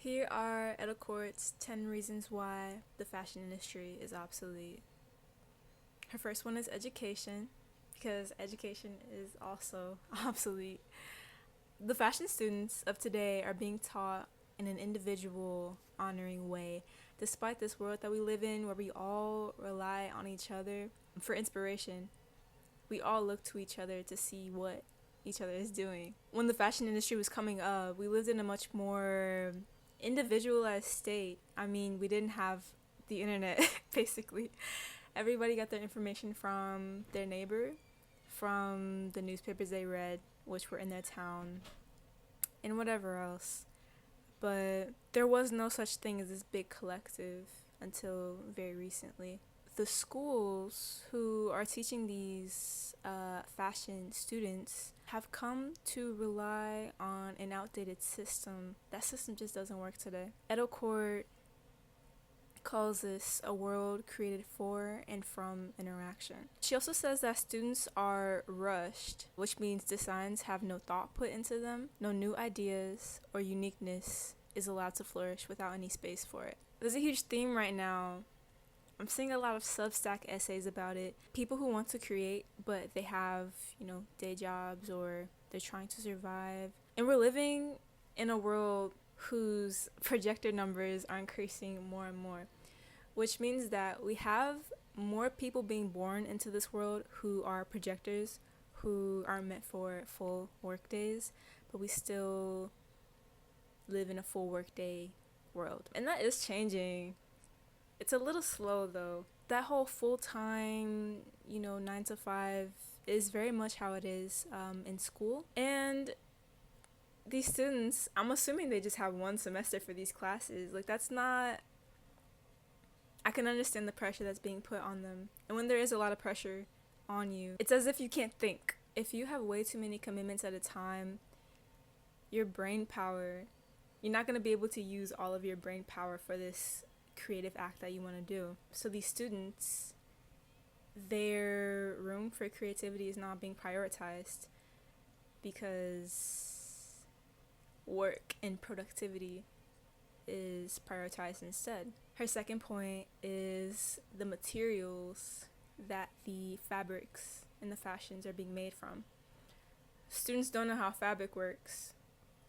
Here are Edelkoort's 10 reasons why the fashion industry is obsolete. Her first one is education, because education is also obsolete. The fashion students of today are being taught in an individual, honoring way, despite this world that we live in where we all rely on each other for inspiration. We all look to each other to see what each other is doing. When the fashion industry was coming up, we lived in a much more individualized state. I mean, we didn't have the internet, basically. Everybody got their information from their neighbor, from the newspapers they read, which were in their town, and whatever else. But there was no such thing as this big collective until very recently. The schools who are teaching these fashion students have come to rely on an outdated system. That system just doesn't work today. Edelkoort calls this a world created for and from interaction. She also says that students are rushed, which means designs have no thought put into them, no new ideas or uniqueness is allowed to flourish without any space for it. There's a huge theme right now. I'm seeing a lot of Substack essays about it. People who want to create, but they have, day jobs or they're trying to survive. And we're living in a world whose projector numbers are increasing more and more, which means that we have more people being born into this world who are projectors, who are meant for full work days, but we still live in a full workday world. And that is changing. It's a little slow though. That whole full-time, 9 to 5 is very much how it is in school. And these students, I'm assuming they just have one semester for these classes. I can understand the pressure that's being put on them. And when there is a lot of pressure on you, it's as if you can't think. If you have way too many commitments at a time, your brain power, you're not going to be able to use all of your brain power for this creative act that you want to do. So these students, their room for creativity is not being prioritized because work and productivity is prioritized instead. Her second point is the materials that the fabrics and the fashions are being made from. Students don't know how fabric works,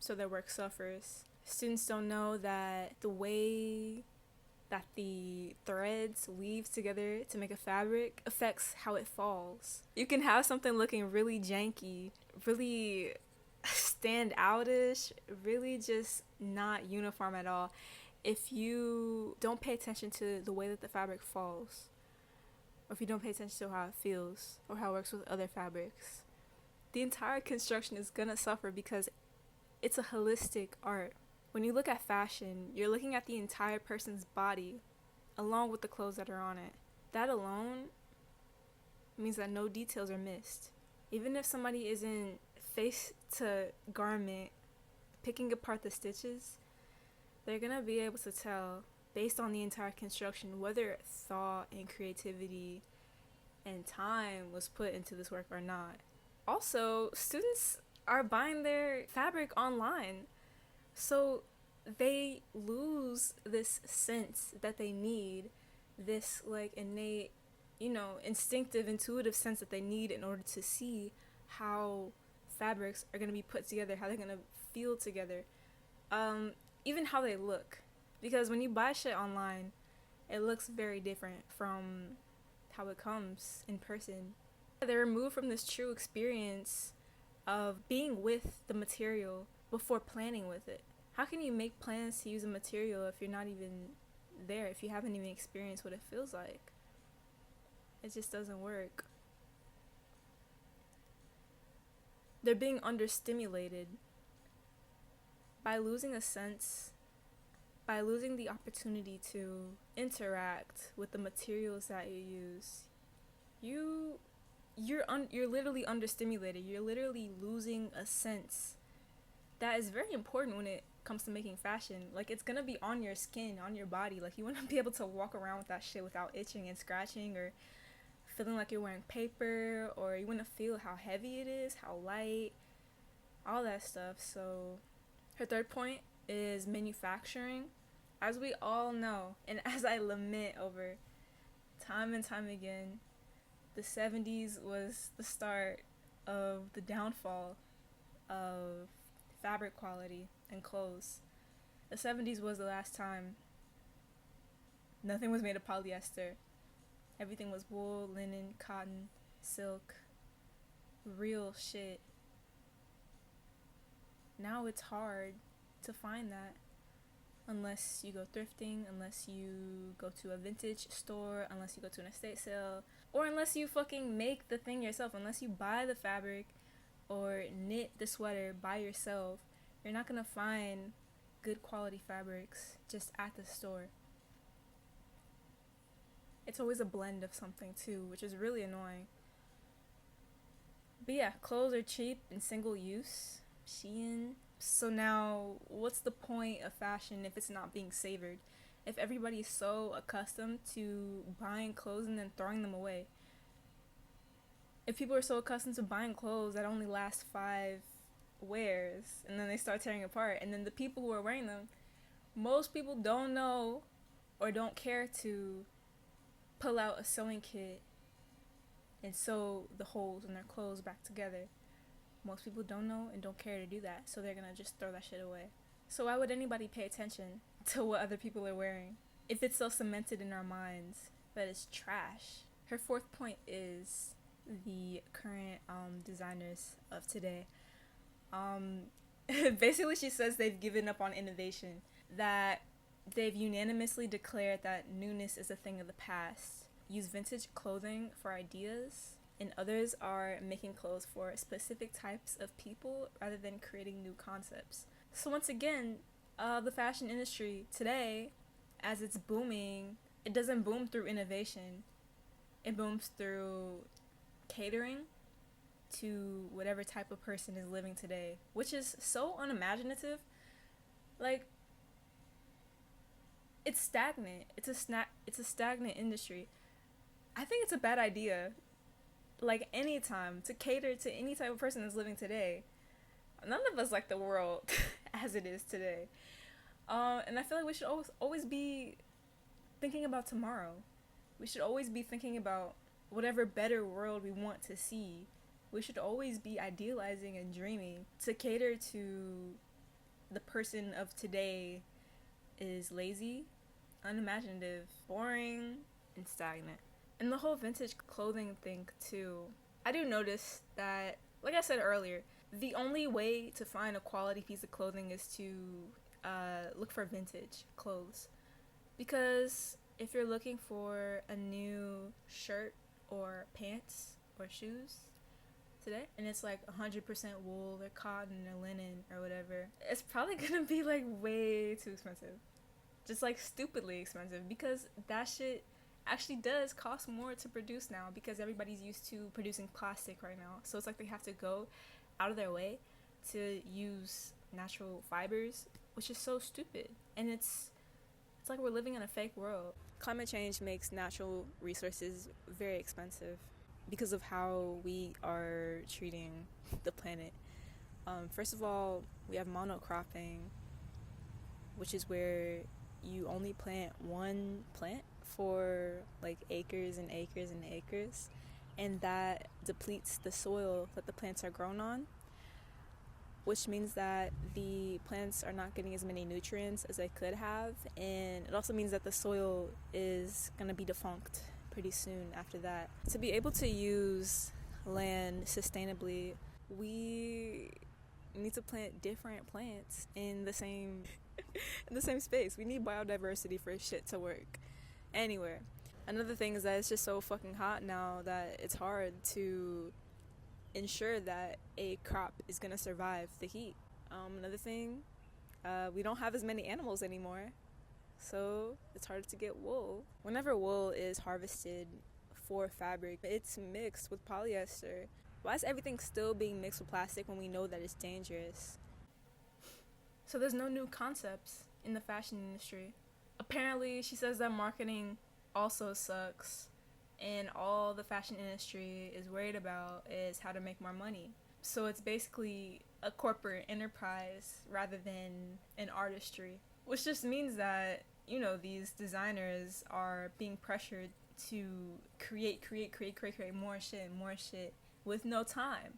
so their work suffers. Students don't know that the way that the threads weave together to make a fabric affects how it falls. You can have something looking really janky, really stand outish, really just not uniform at all, if you don't pay attention to the way that the fabric falls, or if you don't pay attention to how it feels or how it works with other fabrics. The entire construction is gonna suffer because it's a holistic art. When you look at fashion, you're looking at the entire person's body along with the clothes that are on it. That alone means that no details are missed. Even if somebody isn't face to garment picking apart the stitches, they're gonna be able to tell based on the entire construction whether thought and creativity and time was put into this work or not. Also, students are buying their fabric online, so they lose this sense that they need, this innate, instinctive, intuitive sense that they need in order to see how fabrics are going to be put together, how they're going to feel together, even how they look. Because when you buy shit online, it looks very different from how it comes in person. They're removed from this true experience of being with the material before planning with it. How can you make plans to use a material if you're not even there, if you haven't even experienced what it feels like? It just doesn't work. They're being understimulated by losing a sense, by losing the opportunity to interact with the materials that you use. You're literally understimulated. You're literally losing a sense that is very important when it comes to making fashion. It's gonna be on your skin, on your body. You wanna be able to walk around with that shit without itching and scratching or feeling like you're wearing paper, or you wanna feel how heavy it is, how light, all that stuff. So her third point is manufacturing. As we all know, and as I lament over time and time again, the 70s was the start of the downfall of fabric quality and clothes. The 70s was the last time nothing was made of polyester. Everything was wool, linen, cotton, silk, real shit. Now it's hard to find that unless you go thrifting, unless you go to a vintage store, unless you go to an estate sale, or unless you fucking make the thing yourself, unless you buy the fabric or knit the sweater by yourself. You're not gonna find good quality fabrics just at the store. It's always a blend of something too, which is really annoying. But yeah, clothes are cheap and single use. Shein. So now, what's the point of fashion if it's not being savored? If everybody's so accustomed to buying clothes and then throwing them away? If people are so accustomed to buying clothes that only last 5 wears and then they start tearing apart, and then the people who are wearing them, most people don't know or don't care to pull out a sewing kit and sew the holes in their clothes back together. Most people don't know and don't care to do that, so they're gonna just throw that shit away. So why would anybody pay attention to what other people are wearing if it's so cemented in our minds that it's trash? Her 4th point is the current designers of today. Basically she says they've given up on innovation, that they've unanimously declared that newness is a thing of the past, use vintage clothing for ideas, and others are making clothes for specific types of people rather than creating new concepts. So once again, the fashion industry today, as it's booming, it doesn't boom through innovation. It booms through catering to whatever type of person is living today, which is so unimaginative. Like, it's stagnant. It's a stagnant industry. I think it's a bad idea, like, anytime, to cater to any type of person that's living today. None of us like the world as it is today. And I feel like we should always be thinking about tomorrow. We should always be thinking about whatever better world we want to see. We should always be idealizing and dreaming. To cater to the person of today is lazy, unimaginative, boring, and stagnant. And the whole vintage clothing thing too, I do notice that, like I said earlier, the only way to find a quality piece of clothing is to look for vintage clothes. Because if you're looking for a new shirt or pants or shoes today, and it's like 100% wool or cotton or linen or whatever, it's probably gonna be like way too expensive. Just like stupidly expensive, because that shit actually does cost more to produce now, because everybody's used to producing plastic right now. So it's like they have to go out of their way to use natural fibers, which is so stupid. And it's like we're living in a fake world. Climate change makes natural resources very expensive because of how we are treating the planet. First of all, we have monocropping, which is where you only plant one plant for like acres and acres and acres, and that depletes the soil that the plants are grown on, which means that the plants are not getting as many nutrients as they could have, and it also means that the soil is going to be defunct pretty soon after that. To be able to use land sustainably, we need to plant different plants in the same in the same space. We need biodiversity for shit to work anywhere. Another thing is that it's just so fucking hot now that it's hard to ensure that a crop is gonna survive the heat. Another thing, we don't have as many animals anymore, so it's harder to get wool. Whenever wool is harvested for fabric, it's mixed with polyester. Why is everything still being mixed with plastic when we know that it's dangerous? So there's no new concepts in the fashion industry. Apparently, she says that marketing also sucks, and all the fashion industry is worried about is how to make more money. So it's basically a corporate enterprise rather than an artistry, which just means that, you know, these designers are being pressured to create more shit with no time.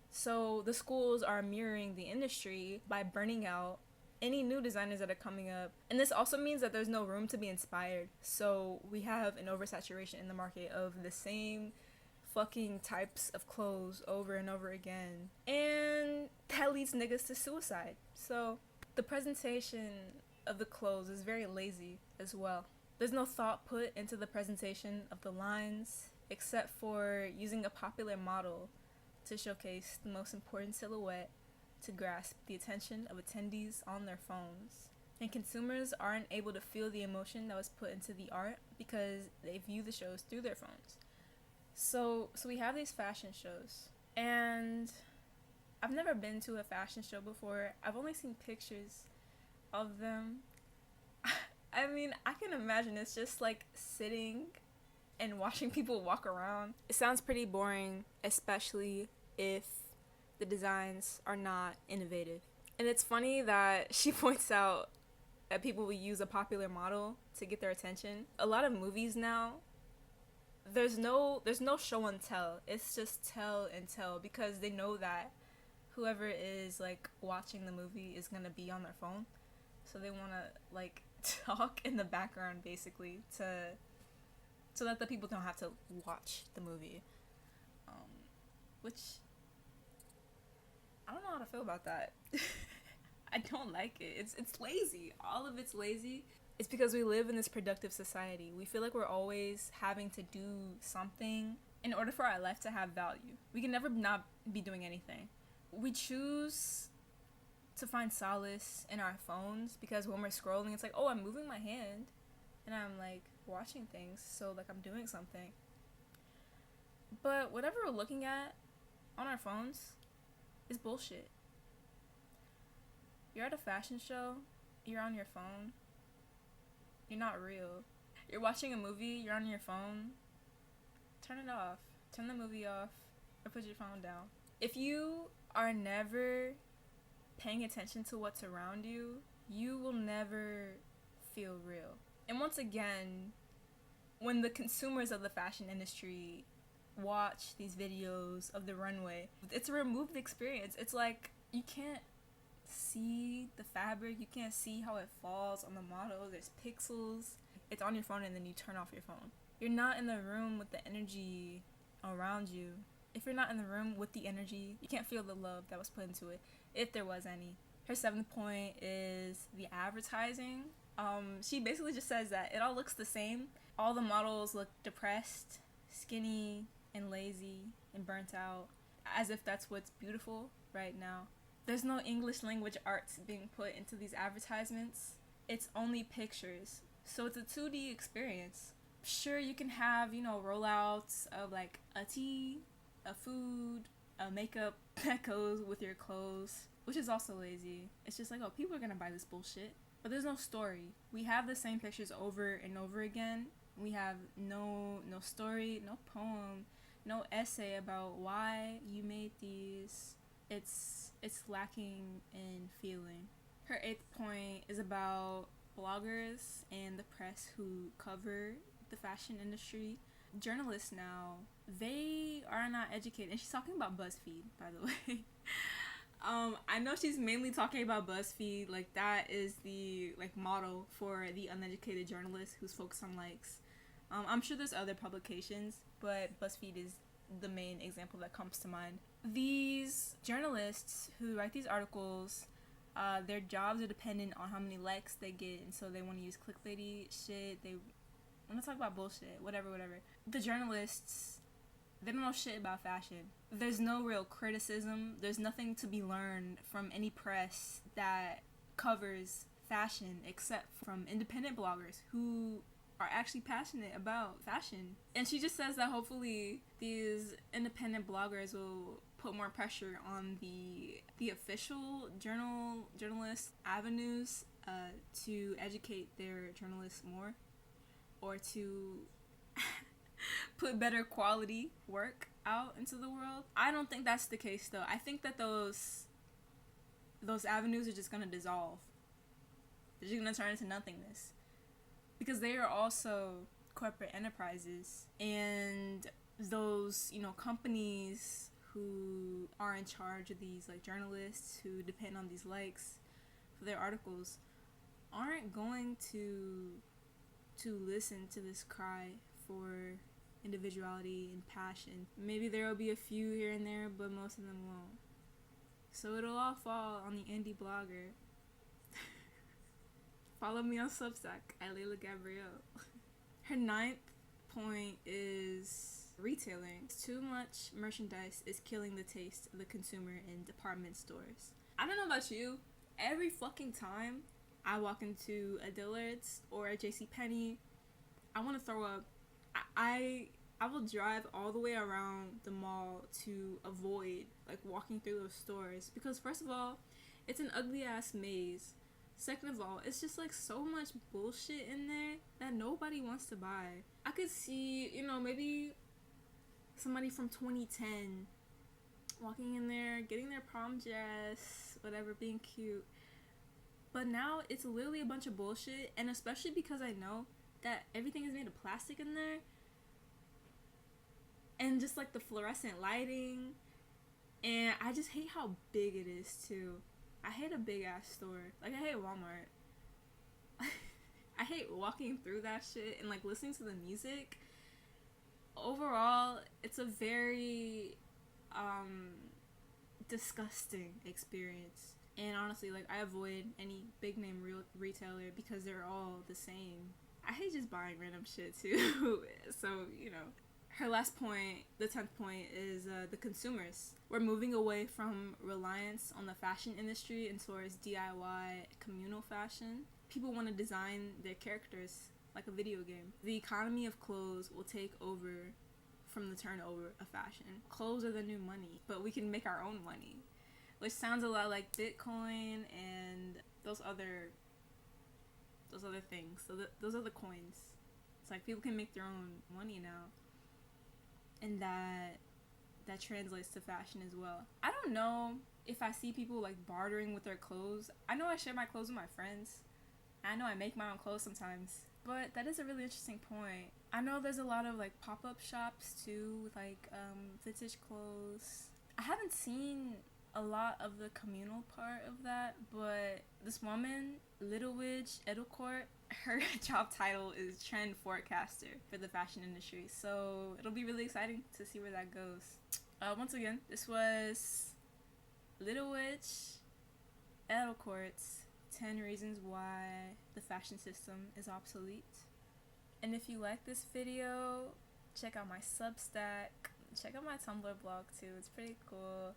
So the schools are mirroring the industry by burning out any new designers that are coming up. And this also means that there's no room to be inspired. So we have an oversaturation in the market of the same fucking types of clothes over and over again. And that leads niggas to suicide. So the presentation of the clothes is very lazy as well. There's no thought put into the presentation of the lines except for using a popular model to showcase the most important silhouette to grasp the attention of attendees on their phones. And consumers aren't able to feel the emotion that was put into the art because they view the shows through their phones. So we have these fashion shows, and I've never been to a fashion show before. I've only seen pictures of them. I mean, I can imagine it's just like sitting and watching people walk around. It sounds pretty boring, especially if the designs are not innovative. And it's funny that she points out that people will use a popular model to get their attention. A lot of movies now, there's no show and tell. It's just tell and tell because they know that whoever is like watching the movie is gonna be on their phone. So they wanna like talk in the background basically so that the people don't have to watch the movie. Which I don't know how to feel about that. I don't like it. It's lazy. All of it's lazy. It's because we live in this productive society. We feel like we're always having to do something in order for our life to have value. We can never not be doing anything. We choose to find solace in our phones because when we're scrolling, it's like, oh, I'm moving my hand and I'm like watching things, so like I'm doing something. But whatever we're looking at on our phones is bullshit. You're at a fashion show, you're on your phone, you're not real. You're watching a movie, you're on your phone, turn it off. Turn the movie off or put your phone down. If you are never paying attention to what's around you, you will never feel real. And once again, when the consumers of the fashion industry watch these videos of the runway, it's a removed experience. It's like you can't see the fabric, you can't see how it falls on the model, there's pixels. It's on your phone and then you turn off your phone. You're not in the room with the energy around you. If you're not in the room with the energy, you can't feel the love that was put into it, if there was any. Her 7th point is the advertising. She basically just says that it all looks the same. All the models look depressed, skinny, and lazy, and burnt out, as if that's what's beautiful right now. There's no English language arts being put into these advertisements. It's only pictures. So it's a 2D experience. Sure, you can have, rollouts of like a tea, a food, a makeup that goes with your clothes, which is also lazy. It's just like, oh, people are gonna buy this bullshit. But there's no story. We have the same pictures over and over again. We have no story, no poem, no essay about why you made these. It's lacking in feeling. Her 8th point is about bloggers and the press who cover the fashion industry. Journalists now, they are not educated. And she's talking about BuzzFeed, by the way. I know she's mainly talking about BuzzFeed. Like, that is the model for the uneducated journalist who's focused on likes. I'm sure there's other publications, but BuzzFeed is the main example that comes to mind. These journalists who write these articles, their jobs are dependent on how many likes they get, and so they want to use clickbaity shit. They want to talk about bullshit, whatever. The journalists, they don't know shit about fashion. There's no real criticism. There's nothing to be learned from any press that covers fashion except from independent bloggers who are actually passionate about fashion. And she just says that hopefully these independent bloggers will put more pressure on the official journalist avenues to educate their journalists more, or to put better quality work out into the world. I don't think that's the case though. I think that those avenues are just gonna dissolve. They're just gonna turn into nothingness. Because they are also corporate enterprises, and those, companies who are in charge of these like journalists who depend on these likes for their articles aren't going to listen to this cry for individuality and passion. Maybe there will be a few here and there, but most of them won't. So it'll all fall on the indie blogger. Follow me on Substack at Layla Gabrielle. Her 9th point is retailing. Too much merchandise is killing the taste of the consumer in department stores. I don't know about you, every fucking time I walk into a Dillard's or a JCPenney, I want to throw up. I will drive all the way around the mall to avoid like walking through those stores, because first of all, it's an ugly ass maze. Second of all, it's just like so much bullshit in there that nobody wants to buy. I could see, maybe somebody from 2010 walking in there, getting their prom dress, whatever, being cute. But now it's literally a bunch of bullshit, and especially because I know that everything is made of plastic in there, and just like the fluorescent lighting, and I just hate how big it is too. I hate a big ass store. Like, I hate Walmart. I hate walking through that shit and like listening to the music. Overall, it's a very disgusting experience. And honestly, like, I avoid any big name retailer because they're all the same. I hate just buying random shit too. So, Her last point, the 10th point, is the consumers. We're moving away from reliance on the fashion industry and towards DIY communal fashion. People want to design their characters like a video game. The economy of clothes will take over from the turnover of fashion. Clothes are the new money, but we can make our own money, which sounds a lot like Bitcoin and those other things. So those are the coins. It's like people can make their own money now. And that translates to fashion as well. I don't know if I see people like bartering with their clothes. I know I share my clothes with my friends. I know I make my own clothes sometimes. But that is a really interesting point. I know there's a lot of like pop-up shops too with like vintage clothes. I haven't seen a lot of the communal part of that, but this woman, Lidewij Edelkoort, her job title is trend forecaster for the fashion industry, so it'll be really exciting to see where that goes. Once again, this was Lidewij Edelkoort's 10 reasons why the fashion system is obsolete. And if you like this video, check out my Substack, check out my Tumblr blog too, it's pretty cool.